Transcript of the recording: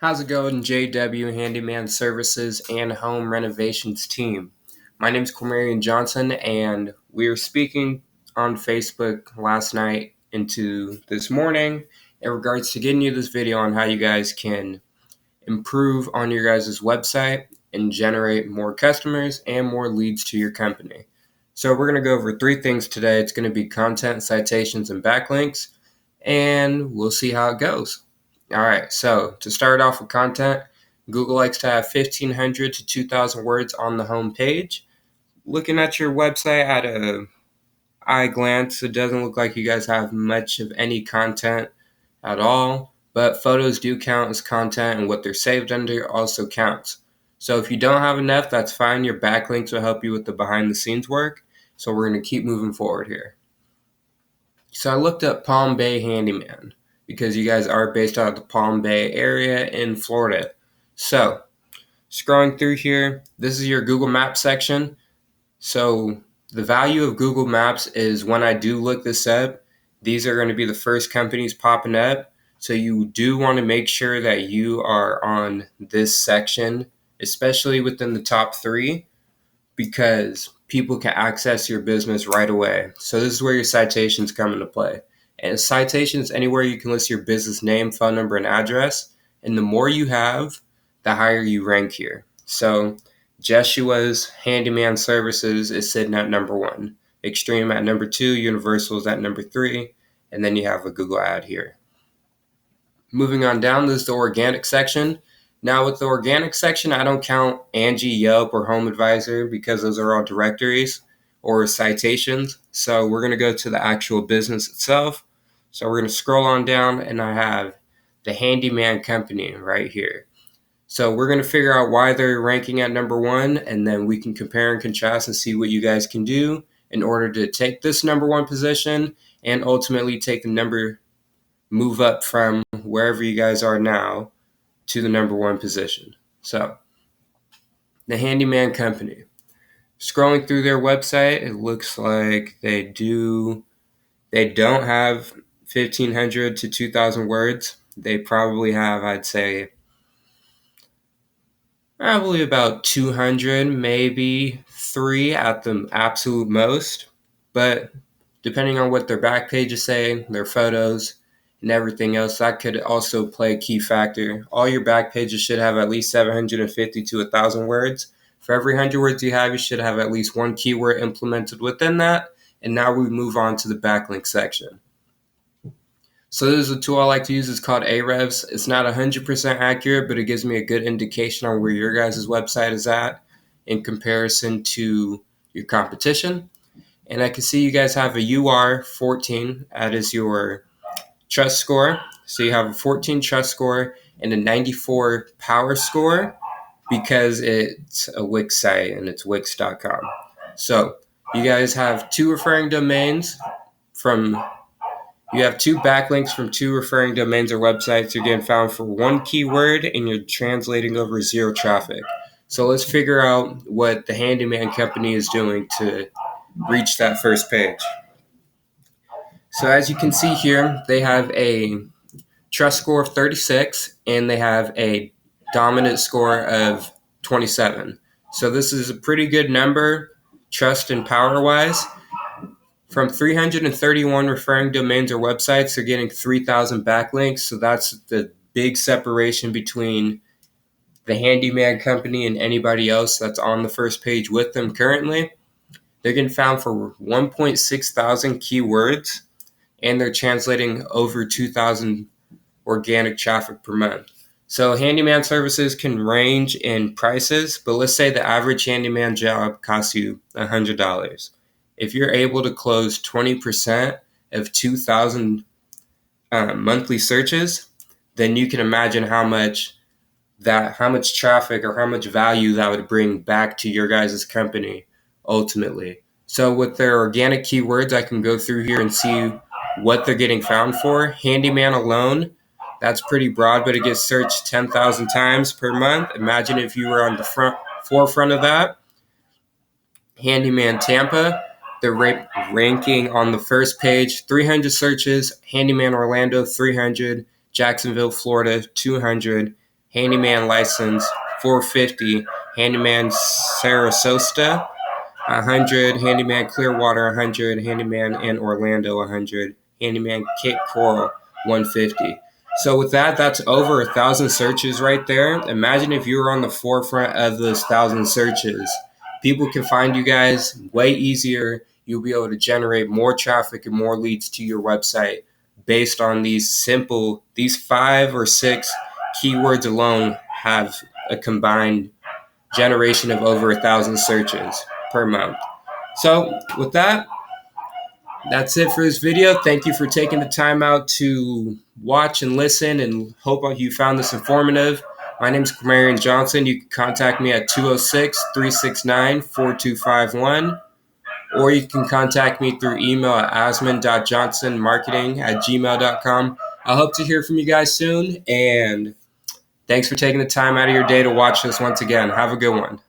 How's it going, JW Handyman Services and Home Renovations team? My name is Cormarian Johnson, and we were speaking on Facebook last night into this morning in regards to getting you this video on how you guys can improve on your guys' website and generate more customers and more leads to your company. So we're going to go over three things today. It's going to be content, citations, and backlinks, and we'll see how it goes. All right, so to start off with content, Google likes to have 1,500 to 2,000 words on the home page. Looking at your website at a eye glance, it doesn't look like you guys have much of any content at all, but photos do count as content, and what they're saved under also counts. So if you don't have enough, that's fine. Your backlinks will help you with the behind the scenes work. So we're going to keep moving forward here. So I looked up Palm Bay Handyman because you guys are based out of the Palm Bay area in Florida. So scrolling through here, this is your Google Maps section. So the value of Google Maps is when I do look this up, these are going to be the first companies popping up. So you do want to make sure that you are on this section, especially within the top three, because people can access your business right away. So this is where your citations come into play. And citations, anywhere you can list your business name, phone number, and address. And the more you have, the higher you rank here. So Jeshua's Handyman Services is sitting at number 1. Extreme at number 2. Universal is at number 3. And then you have a Google ad here. Moving on down, this is the organic section. Now with the organic section, I don't count Angie, Yelp, or Home Advisor because those are all directories or citations. So we're going to go to the actual business itself. So we're going to scroll on down, and I have the Handyman company right here. So we're going to figure out why they're ranking at number 1, and then we can compare and contrast and see what you guys can do in order to take this number 1 position and ultimately take the move up from wherever you guys are now to the number 1 position. So the Handyman company. Scrolling through their website, it looks like they don't have 1,500 to 2,000 words. They probably have, I'd say, probably about 200, maybe 3 at the absolute most. But depending on what their back pages say, their photos, and everything else, that could also play a key factor. All your back pages should have at least 750 to 1,000 words. For every 100 words you have, you should have at least one keyword implemented within that. And now we move on to the backlink section. So this is a tool I like to use. It's called Ahrefs. It's not 100% accurate, but it gives me a good indication on where your guys' website is at in comparison to your competition. And I can see you guys have a UR 14. That is your trust score. So you have a 14 trust score and a 94 power score because it's a Wix site and it's Wix.com. So you guys have 2 referring domains you have 2 backlinks from 2 referring domains or websites. You're getting found for 1 keyword and you're translating over 0 traffic. So let's figure out what the Handyman company is doing to reach that first page. So as you can see here, they have a trust score of 36 and they have a dominant score of 27. So this is a pretty good number, trust and power wise. From 331 referring domains or websites, they're getting 3,000 backlinks. So that's the big separation between the Handyman company and anybody else that's on the first page with them currently. They're getting found for 1.6 thousand keywords, and they're translating over 2,000 organic traffic per month. So handyman services can range in prices, but let's say the average handyman job costs you $100. If you're able to close 20% of 2,000 monthly searches, then you can imagine how much traffic or how much value that would bring back to your guys' company ultimately. So with their organic keywords, I can go through here and see what they're getting found for. Handyman alone, that's pretty broad, but it gets searched 10,000 times per month. Imagine if you were on the forefront of that. Handyman Tampa, they're ranking on the first page, 300 searches. Handyman Orlando, 300. Jacksonville, Florida, 200. Handyman license 450, Handyman Sarasota 100, Handyman Clearwater 100, Handyman in Orlando 100, Handyman Cape Coral 150. So with that, that's over 1,000 searches right there. Imagine if you were on the forefront of those 1,000 searches. People can find you guys way easier. You'll be able to generate more traffic and more leads to your website based on these 5 or 6 keywords alone have a combined generation of over 1,000 searches per month. So with that, that's it for this video. Thank you for taking the time out to watch and listen, and hope you found this informative. My name is Marion Johnson. You can contact me at 206-369-4251, or you can contact me through email at asmond.johnsonmarketing@gmail.com. I hope to hear from you guys soon, and thanks for taking the time out of your day to watch this once again. Have a good one.